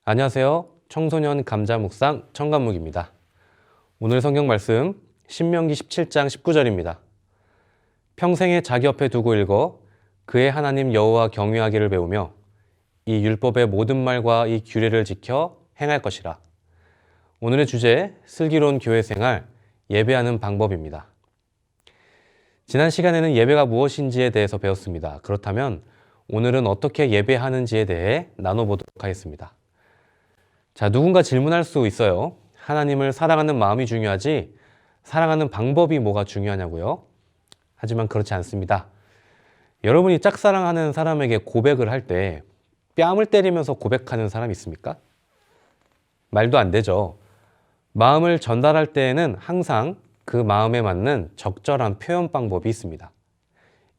안녕하세요. 청소년 감자 묵상 청감묵입니다. 오늘 성경 말씀 신명기 17장 19절입니다. 평생에 자기 옆에 두고 읽어 그의 하나님 여호와 경외하기를 배우며 이 율법의 모든 말과 이 규례를 지켜 행할 것이라. 오늘의 주제 슬기로운 교회 생활 예배하는 방법입니다. 지난 시간에는 예배가 무엇인지에 대해서 배웠습니다. 그렇다면 오늘은 어떻게 예배하는지에 대해 나눠보도록 하겠습니다. 자, 누군가 질문할 수 있어요. 하나님을 사랑하는 마음이 중요하지 사랑하는 방법이 뭐가 중요하냐고요? 하지만 그렇지 않습니다. 여러분이 짝사랑하는 사람에게 고백을 할 때 뺨을 때리면서 고백하는 사람 있습니까? 말도 안 되죠. 마음을 전달할 때에는 항상 그 마음에 맞는 적절한 표현 방법이 있습니다.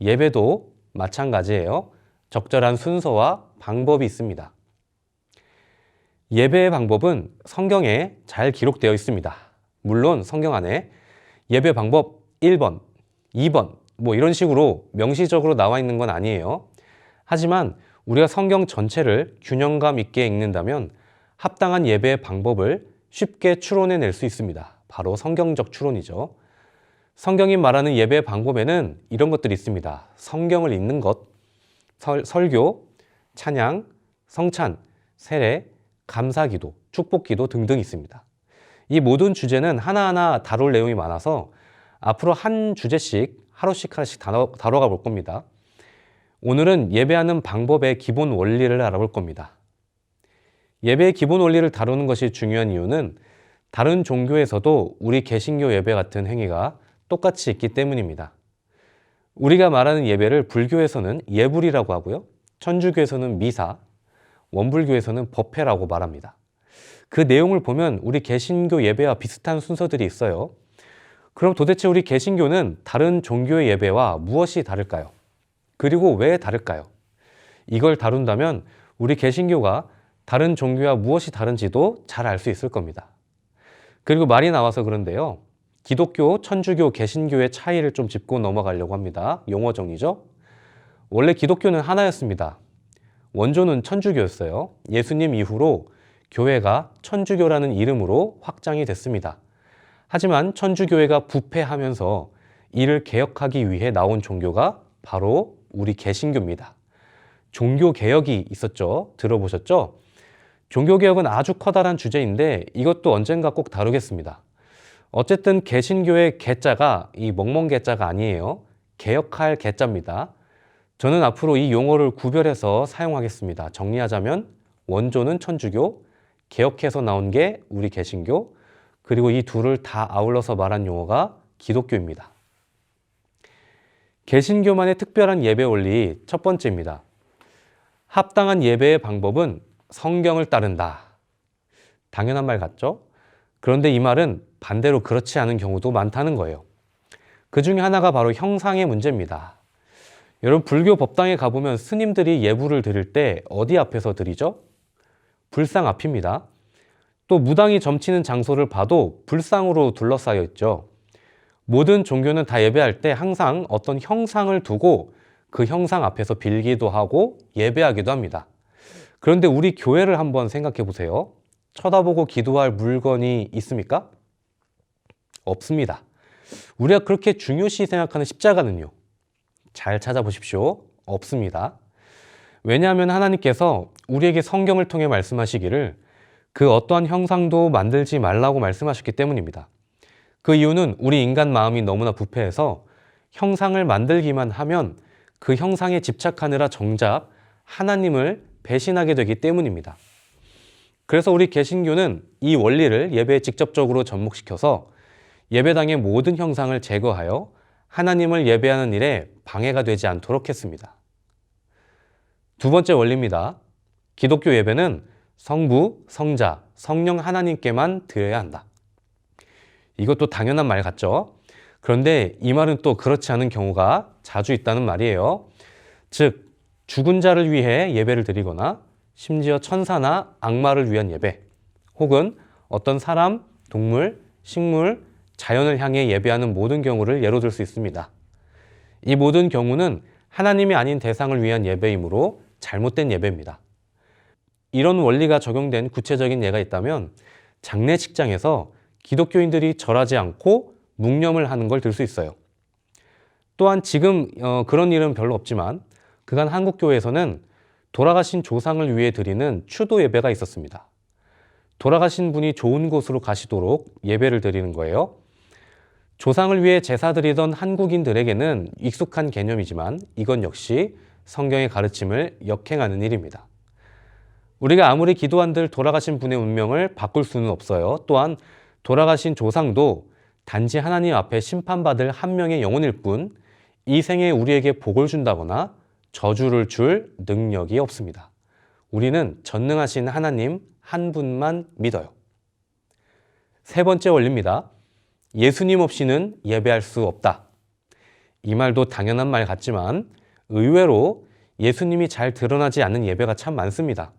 예배도 마찬가지예요. 적절한 순서와 방법이 있습니다. 예배의 방법은 성경에 잘 기록되어 있습니다. 물론 성경 안에 예배 방법 1번, 2번 이런 식으로 명시적으로 나와 있는 건 아니에요. 하지만 우리가 성경 전체를 균형감 있게 읽는다면 합당한 예배의 방법을 쉽게 추론해낼 수 있습니다. 바로 성경적 추론이죠. 성경이 말하는 예배의 방법에는 이런 것들이 있습니다. 성경을 읽는 것, 설교, 찬양, 성찬, 세례, 감사기도, 축복기도 등등 있습니다. 이 모든 주제는 하나하나 다룰 내용이 많아서 앞으로 한 주제씩 하나씩 다뤄가 볼 겁니다. 오늘은 예배하는 방법의 기본 원리를 알아볼 겁니다. 예배의 기본 원리를 다루는 것이 중요한 이유는 다른 종교에서도 우리 개신교 예배 같은 행위가 똑같이 있기 때문입니다. 우리가 말하는 예배를 불교에서는 예불이라고 하고요. 천주교에서는 미사, 원불교에서는 법회라고 말합니다. 그 내용을 보면 우리 개신교 예배와 비슷한 순서들이 있어요. 그럼 도대체 우리 개신교는 다른 종교의 예배와 무엇이 다를까요? 그리고 왜 다를까요? 이걸 다룬다면 우리 개신교가 다른 종교와 무엇이 다른지도 잘 알 수 있을 겁니다. 그리고 말이 나와서 그런데요. 기독교, 천주교, 개신교의 차이를 좀 짚고 넘어가려고 합니다. 용어 정리죠. 원래 기독교는 하나였습니다. 원조는 천주교였어요. 예수님 이후로 교회가 천주교라는 이름으로 확장이 됐습니다. 하지만 천주교회가 부패하면서 이를 개혁하기 위해 나온 종교가 바로 우리 개신교입니다. 종교개혁이 있었죠. 들어보셨죠? 종교개혁은 아주 커다란 주제인데 이것도 언젠가 꼭 다루겠습니다. 어쨌든 개신교의 개자가 이 멍멍개자가 아니에요. 개혁할 개자입니다. 저는 앞으로 이 용어를 구별해서 사용하겠습니다. 정리하자면 원조는 천주교, 개혁해서 나온 게 우리 개신교, 그리고 이 둘을 다 아울러서 말한 용어가 기독교입니다. 개신교만의 특별한 예배 원리 첫 번째입니다. 합당한 예배의 방법은 성경을 따른다. 당연한 말 같죠? 그런데 이 말은 반대로 그렇지 않은 경우도 많다는 거예요. 그 중에 하나가 바로 형상의 문제입니다. 여러분 불교 법당에 가보면 스님들이 예불을 드릴 때 어디 앞에서 드리죠? 불상 앞입니다. 또 무당이 점치는 장소를 봐도 불상으로 둘러싸여 있죠. 모든 종교는 다 예배할 때 항상 어떤 형상을 두고 그 형상 앞에서 빌기도 하고 예배하기도 합니다. 그런데 우리 교회를 한번 생각해 보세요. 쳐다보고 기도할 물건이 있습니까? 없습니다. 우리가 그렇게 중요시 생각하는 십자가는요. 잘 찾아보십시오. 없습니다. 왜냐하면 하나님께서 우리에게 성경을 통해 말씀하시기를 그 어떠한 형상도 만들지 말라고 말씀하셨기 때문입니다. 그 이유는 우리 인간 마음이 너무나 부패해서 형상을 만들기만 하면 그 형상에 집착하느라 정작 하나님을 배신하게 되기 때문입니다. 그래서 우리 개신교는 이 원리를 예배에 직접적으로 접목시켜서 예배당의 모든 형상을 제거하여 하나님을 예배하는 일에 방해가 되지 않도록 했습니다. 두 번째 원리입니다. 기독교 예배는 성부, 성자, 성령 하나님께만 드려야 한다. 이것도 당연한 말 같죠? 그런데 이 말은 또 그렇지 않은 경우가 자주 있다는 말이에요. 즉, 죽은 자를 위해 예배를 드리거나 심지어 천사나 악마를 위한 예배, 혹은 어떤 사람, 동물, 식물, 자연을 향해 예배하는 모든 경우를 예로 들 수 있습니다. 이 모든 경우는 하나님이 아닌 대상을 위한 예배이므로 잘못된 예배입니다. 이런 원리가 적용된 구체적인 예가 있다면 장례식장에서 기독교인들이 절하지 않고 묵념을 하는 걸 들 수 있어요. 또한 지금 그런 일은 별로 없지만 그간 한국교회에서는 돌아가신 조상을 위해 드리는 추도 예배가 있었습니다. 돌아가신 분이 좋은 곳으로 가시도록 예배를 드리는 거예요. 조상을 위해 제사 드리던 한국인들에게는 익숙한 개념이지만 이건 역시 성경의 가르침을 역행하는 일입니다. 우리가 아무리 기도한들 돌아가신 분의 운명을 바꿀 수는 없어요. 또한 돌아가신 조상도 단지 하나님 앞에 심판받을 한 명의 영혼일 뿐 이 생에 우리에게 복을 준다거나 저주를 줄 능력이 없습니다. 우리는 전능하신 하나님 한 분만 믿어요. 세 번째 원리입니다. 예수님 없이는 예배할 수 없다. 이 말도 당연한 말 같지만 의외로 예수님이 잘 드러나지 않는 예배가 참 많습니다.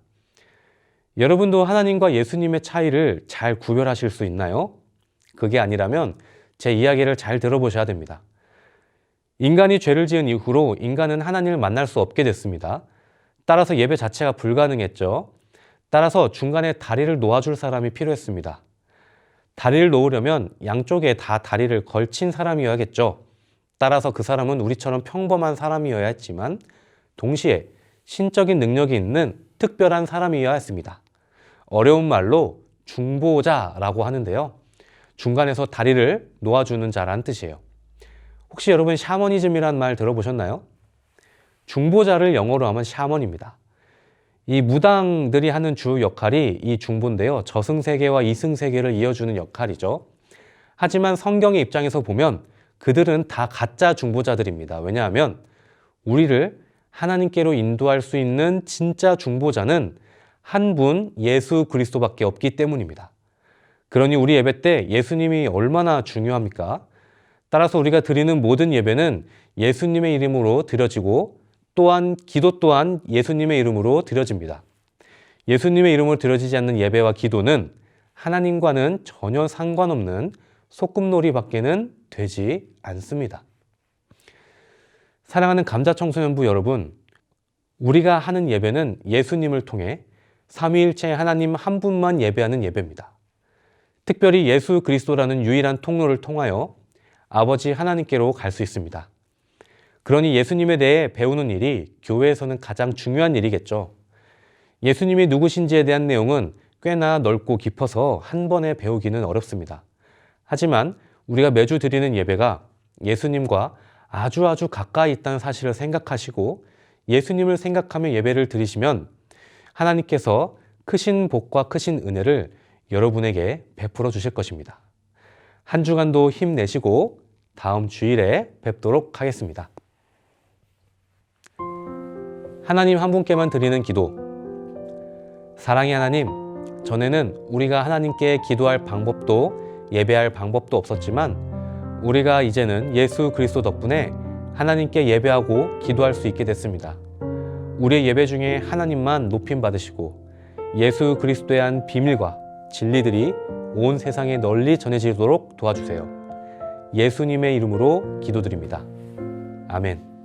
여러분도 하나님과 예수님의 차이를 잘 구별하실 수 있나요? 그게 아니라면 제 이야기를 잘 들어보셔야 됩니다. 인간이 죄를 지은 이후로 인간은 하나님을 만날 수 없게 됐습니다. 따라서 예배 자체가 불가능했죠. 따라서 중간에 다리를 놓아줄 사람이 필요했습니다. 다리를 놓으려면 양쪽에 다 다리를 걸친 사람이어야겠죠. 따라서 그 사람은 우리처럼 평범한 사람이어야 했지만 동시에 신적인 능력이 있는 특별한 사람이어야 했습니다. 어려운 말로 중보자라고 하는데요. 중간에서 다리를 놓아주는 자란 뜻이에요. 혹시 여러분 샤머니즘이란 말 들어보셨나요? 중보자를 영어로 하면 샤먼입니다. 이 무당들이 하는 주 역할이 이 중보인데요. 저승세계와 이승세계를 이어주는 역할이죠. 하지만 성경의 입장에서 보면 그들은 다 가짜 중보자들입니다. 왜냐하면 우리를 하나님께로 인도할 수 있는 진짜 중보자는 한 분 예수 그리스도밖에 없기 때문입니다. 그러니 우리 예배 때 예수님이 얼마나 중요합니까? 따라서 우리가 드리는 모든 예배는 예수님의 이름으로 드려지고 또한 기도 또한 예수님의 이름으로 드려집니다. 예수님의 이름으로 드려지지 않는 예배와 기도는 하나님과는 전혀 상관없는 소꿉놀이밖에는 되지 않습니다. 사랑하는 감자청소년부 여러분, 우리가 하는 예배는 예수님을 통해 삼위일체 하나님 한 분만 예배하는 예배입니다. 특별히 예수 그리스도라는 유일한 통로를 통하여 아버지 하나님께로 갈 수 있습니다. 그러니 예수님에 대해 배우는 일이 교회에서는 가장 중요한 일이겠죠. 예수님이 누구신지에 대한 내용은 꽤나 넓고 깊어서 한 번에 배우기는 어렵습니다. 하지만 우리가 매주 드리는 예배가 예수님과 아주 가까이 있다는 사실을 생각하시고 예수님을 생각하며 예배를 드리시면 하나님께서 크신 복과 크신 은혜를 여러분에게 베풀어 주실 것입니다. 한 주간도 힘내시고 다음 주일에 뵙도록 하겠습니다. 하나님 한 분께만 드리는 기도. 사랑의 하나님, 전에는 우리가 하나님께 기도할 방법도 예배할 방법도 없었지만 우리가 이제는 예수 그리스도 덕분에 하나님께 예배하고 기도할 수 있게 됐습니다. 우리의 예배 중에 하나님만 높임 받으시고 예수 그리스도에 대한 비밀과 진리들이 온 세상에 널리 전해지도록 도와주세요. 예수님의 이름으로 기도드립니다. 아멘.